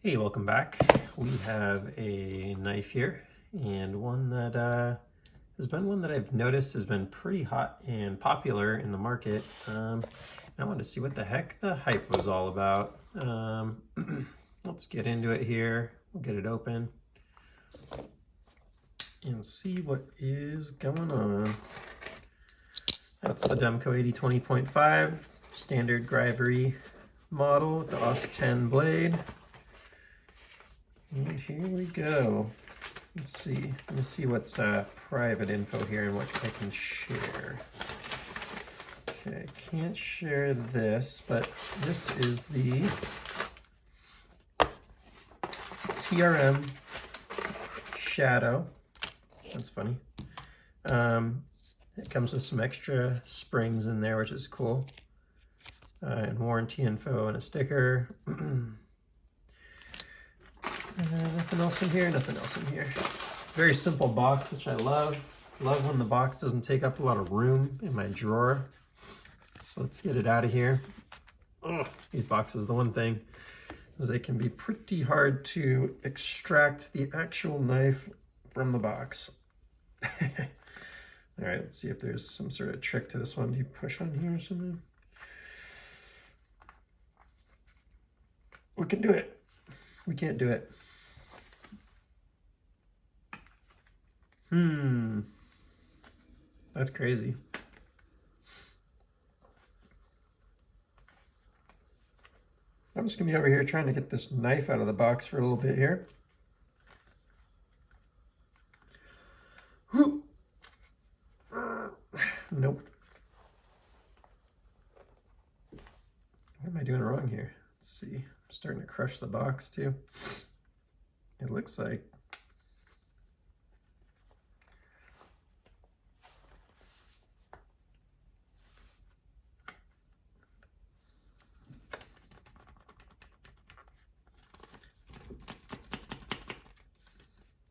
Hey, welcome back. We have a knife here, and one that has been one that I've noticed has been pretty hot and popular in the market. I wanted to see what the heck the hype was all about. Let's get into it here. We'll get it open and see what is going on. That's the Demco 8020.5 standard Grivery model with the AUS-10 blade. And here we go. Let's see. Let me see what's private info here and what I can share. Okay, can't share this, but this is the TRM Shadow. That's funny. It comes with some extra springs in there, which is cool. And warranty info and a sticker. Nothing else in here, nothing else in here. Very simple box, which I love. Love when the box doesn't take up a lot of room in my drawer. So let's get it out of here. Oh, these boxes, the one thing is they can be pretty hard to extract the actual knife from the box. All right, let's see if there's some sort of trick to this one. Do you push on here or something? We can do it. We can't do it. That's crazy. I'm just gonna be over here trying to get this knife out of the box for a little bit here. Nope. What am I doing wrong here? Let's see. I'm starting to crush the box too. It looks like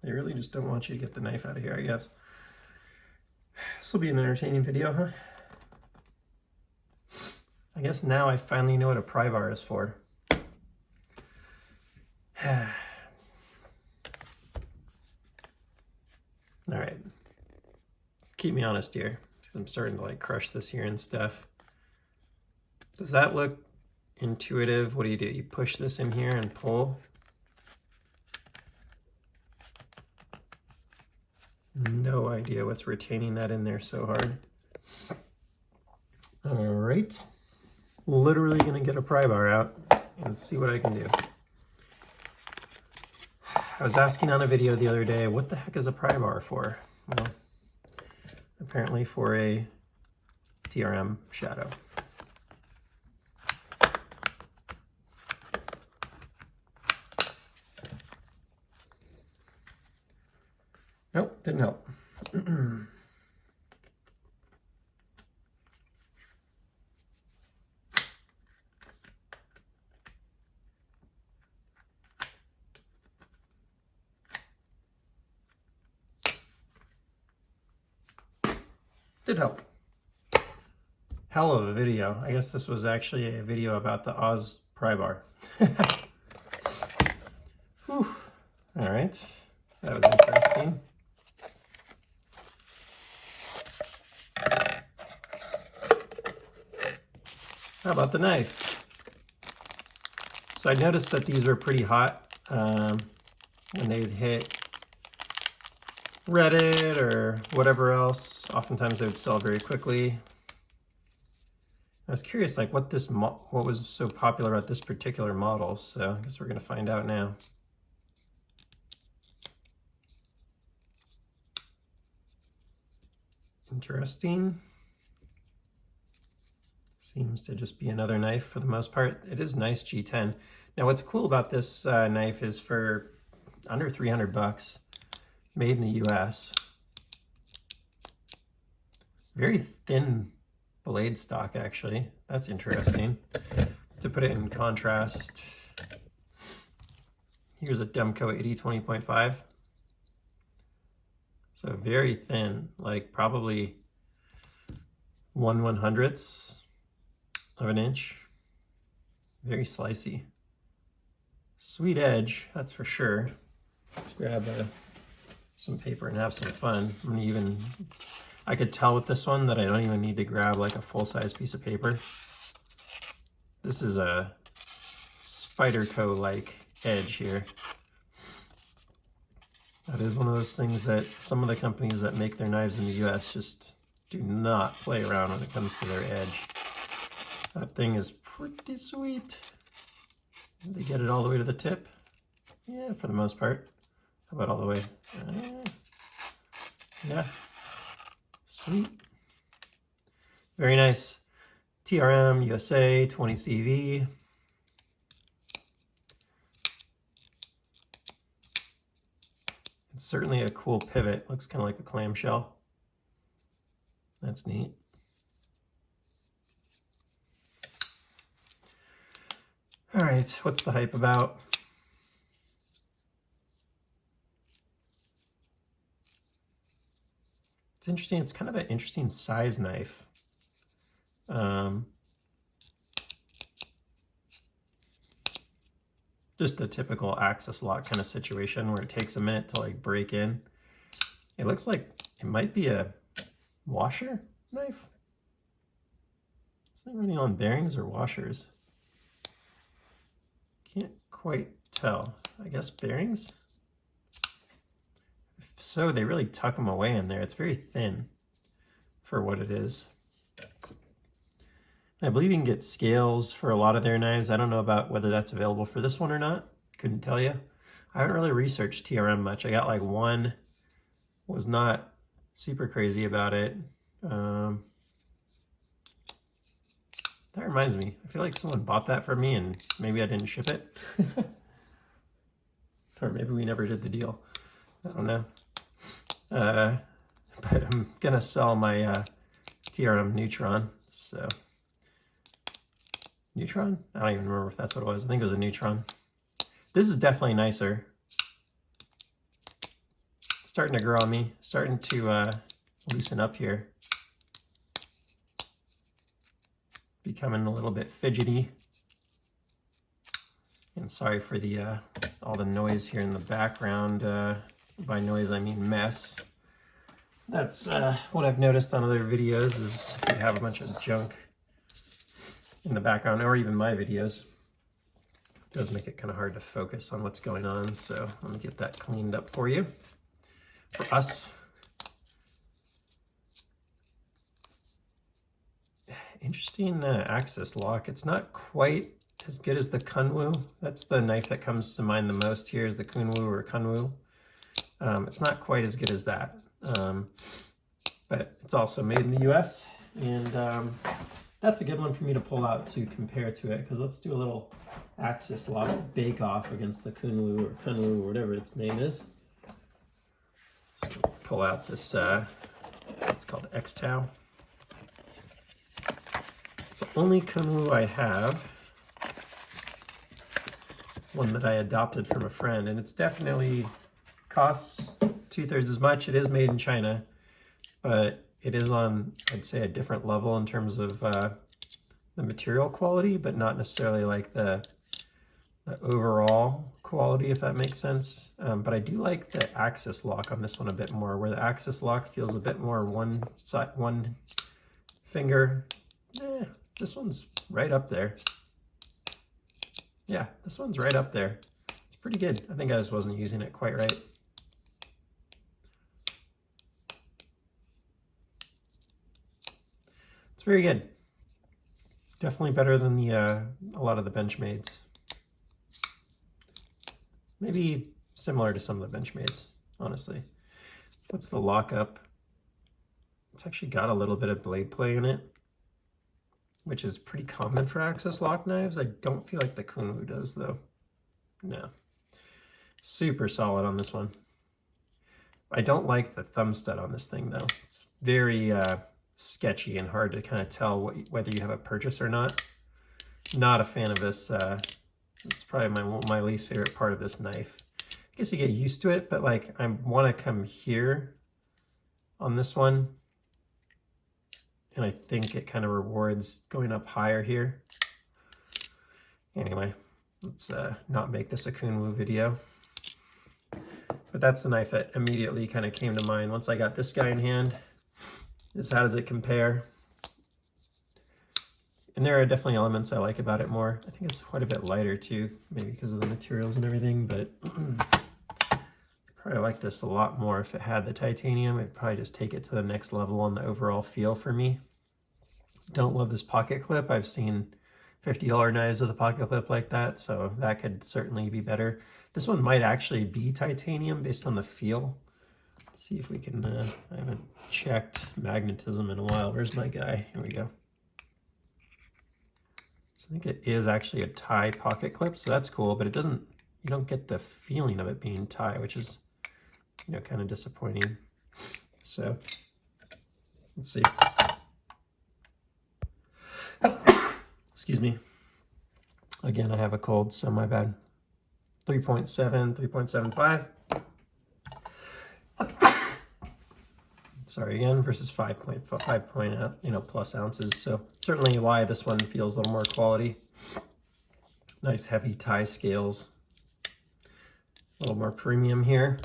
they really just don't want you to get the knife out of here, I guess. This will be an entertaining video, huh? I guess now I finally know what a pry bar is for. All right. Keep me honest here. I'm starting to like crush this here and stuff. Does that look intuitive? What do? You push this in here and pull? No idea what's retaining that in there so hard. All right. Literally gonna get a pry bar out and see what I can do. I was asking on a video the other day, what the heck is a pry bar for? Well, apparently for a TRM Shadow. Nope, didn't help. Did help. Hell of a video. I guess this was actually a video about the Oz pry bar. Whew. All right, that was interesting. How about the knife? So I noticed that these were pretty hot when they'd hit Reddit or whatever else. Oftentimes they would sell very quickly. I was curious, like what was so popular about this particular model. So I guess we're gonna find out now. Interesting. Seems to just be another knife for the most part. It is nice G10. Now what's cool about this knife is for under 300 bucks, made in the US. Very thin blade stock actually. That's interesting. To put it in contrast, here's a Demco 8020.5. So very thin, like probably 1/100th of an inch. Very slicey. Sweet edge, that's for sure. Let's grab some paper and have some fun. I could tell with this one that I don't even need to grab like a full-size piece of paper. This is a Spyderco-like edge here. That is one of those things that some of the companies that make their knives in the US just do not play around when it comes to their edge. That thing is pretty sweet. Did they get it all the way to the tip? Yeah, for the most part. How about all the way? Yeah. Sweet. Very nice. TRM USA 20 CV. It's certainly a cool pivot. Looks kind of like a clamshell. That's neat. All right, what's the hype about? It's interesting. It's kind of an interesting size knife. Just a typical axis lock kind of situation where it takes a minute to like break in. It looks like it might be a washer knife. Is it running on bearings or washers? Can't quite tell. I guess bearings? If so, they really tuck them away in there. It's very thin for what it is. I believe you can get scales for a lot of their knives. I don't know about whether that's available for this one or not. Couldn't tell you. I haven't really researched TRM much. I got like one, was not super crazy about it. That reminds me, I feel like someone bought that for me and maybe I didn't ship it. Or maybe we never did the deal. I don't know. But I'm gonna sell my TRM Neutron, so. Neutron? I don't even remember if that's what it was. I think it was a Neutron. This is definitely nicer. Starting to grow on me. Starting to loosen up here. Becoming a little bit fidgety. And sorry for the all the noise here in the background. By noise I mean mess. That's what I've noticed on other videos is if you have a bunch of junk in the background, or even my videos, it does make it kind of hard to focus on what's going on. So let me get that cleaned up for you, for us. Interesting axis lock. It's not quite as good as the Kunwu. That's the knife that comes to mind the most here is the Kunwu or Kunwu. It's not quite as good as that, but it's also made in the US, and that's a good one for me to pull out to compare to it, because let's do a little axis lock bake-off against the Kunwu or Kunwu or whatever its name is. So pull out this, it's called X-Tau. It's the only Kunwu I have, one that I adopted from a friend, and it's definitely costs 2/3 as much. It is made in China, but it is on, I'd say, a different level in terms of the material quality, but not necessarily like the overall quality, if that makes sense. But I do like the axis lock on this one a bit more, where the axis lock feels a bit more one finger. This one's right up there. Yeah, this one's right up there. It's pretty good. I think I just wasn't using it quite right. It's very good. Definitely better than the a lot of the Benchmades. Maybe similar to some of the Benchmades, honestly. What's the lockup? It's actually got a little bit of blade play in it, which is pretty common for axis lock knives. I don't feel like the Kunwu does, though. No. Super solid on this one. I don't like the thumb stud on this thing, though. It's very sketchy and hard to kind of tell whether you have a purchase or not. Not a fan of this. It's probably my least favorite part of this knife. I guess you get used to it, but like I want to come here on this one, and I think it kind of rewards going up higher here. Anyway, Let's not make this a Kunwu video. But that's the knife that immediately kind of came to mind once I got this guy in hand, is how does it compare? And there are definitely elements I like about it more. I think it's quite a bit lighter too, maybe because of the materials and everything, but probably like this a lot more if it had the titanium. It'd probably just take it to the next level on the overall feel for me. Don't love this pocket clip. I've seen $50 knives with a pocket clip like that, so that could certainly be better. This one might actually be titanium based on the feel. Let's see if we can, I haven't checked magnetism in a while. Where's my guy? Here we go. So I think it is actually a tie pocket clip, so that's cool, but it doesn't, you don't get the feeling of it being tie, which is, you know, kind of disappointing. So let's see. Excuse me. Again, I have a cold, so my bad. 3.7, 3.75. Sorry again, versus 5.5, you know, plus ounces. So certainly why this one feels a little more quality. Nice heavy tie scales. A little more premium here.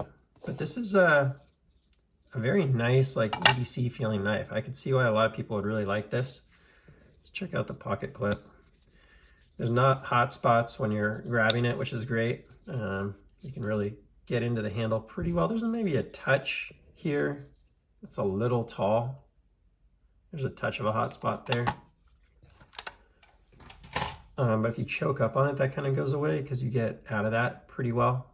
But this is a very nice, like, EDC feeling knife. I could see why a lot of people would really like this. Let's check out the pocket clip. There's not hot spots when you're grabbing it, which is great. You can really get into the handle pretty well. There's maybe a touch here. It's a little tall. There's a touch of a hot spot there. But if you choke up on it, that kind of goes away because you get out of that pretty well.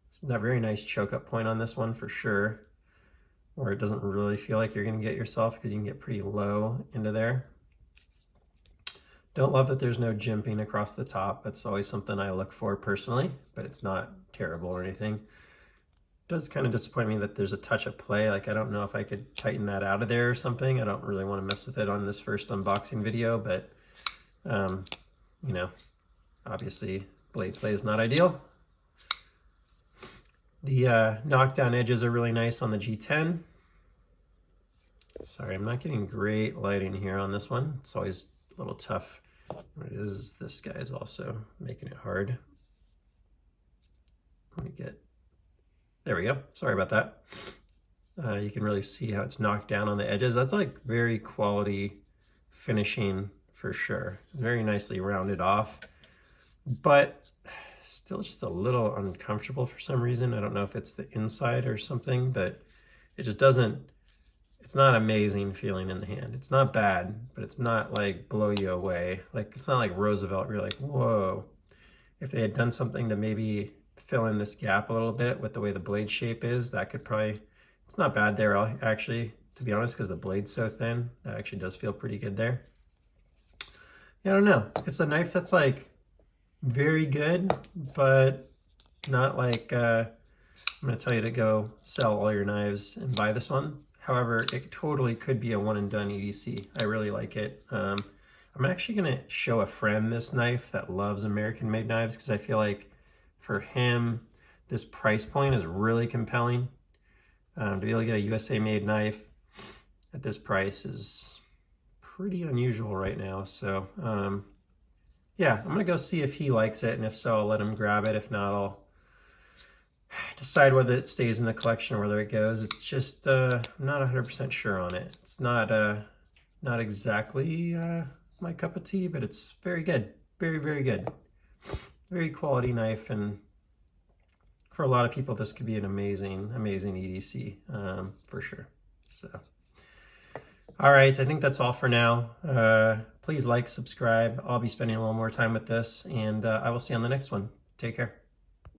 It's a very nice choke up point on this one for sure, where it doesn't really feel like you're going to get yourself because you can get pretty low into there. Don't love that there's no jimping across the top. That's always something I look for personally, but it's not terrible or anything. It does kind of disappoint me that there's a touch of play. Like, I don't know if I could tighten that out of there or something. I don't really want to mess with it on this first unboxing video, but you know, obviously blade play is not ideal. The knockdown edges are really nice on the G10. Sorry, I'm not getting great lighting here on this one. It's always a little tough. What it is this guy is also making it hard. Let me get, there we go. Sorry about that. You can really see how it's knocked down on the edges. That's like very quality finishing for sure. Very nicely rounded off, but still just a little uncomfortable for some reason. I don't know if it's the inside or something, but it just doesn't, it's not amazing feeling in the hand. It's not bad, but it's not like blow you away. Like, it's not like Roosevelt where you're like, whoa. If they had done something to maybe fill in this gap a little bit with the way the blade shape is, that could probably, it's not bad there actually, to be honest, because the blade's so thin. That actually does feel pretty good there. Yeah, I don't know. It's a knife that's like very good, but not like, I'm gonna tell you to go sell all your knives and buy this one. However, it totally could be a one and done EDC. I really like it. I'm actually gonna show a friend this knife that loves American made knives because I feel like for him, this price point is really compelling. To be able to get a USA made knife at this price is pretty unusual right now. So yeah, I'm gonna go see if he likes it, and if so, I'll let him grab it. If not, I'll decide whether it stays in the collection or whether it goes. It's just I'm not 100% sure on it. It's not not exactly my cup of tea, but it's very good. Very, very good. Very quality knife, and for a lot of people, this could be an amazing, amazing EDC for sure. So, all right, I think that's all for now. Please like, subscribe. I'll be spending a little more time with this, and I will see you on the next one. Take care.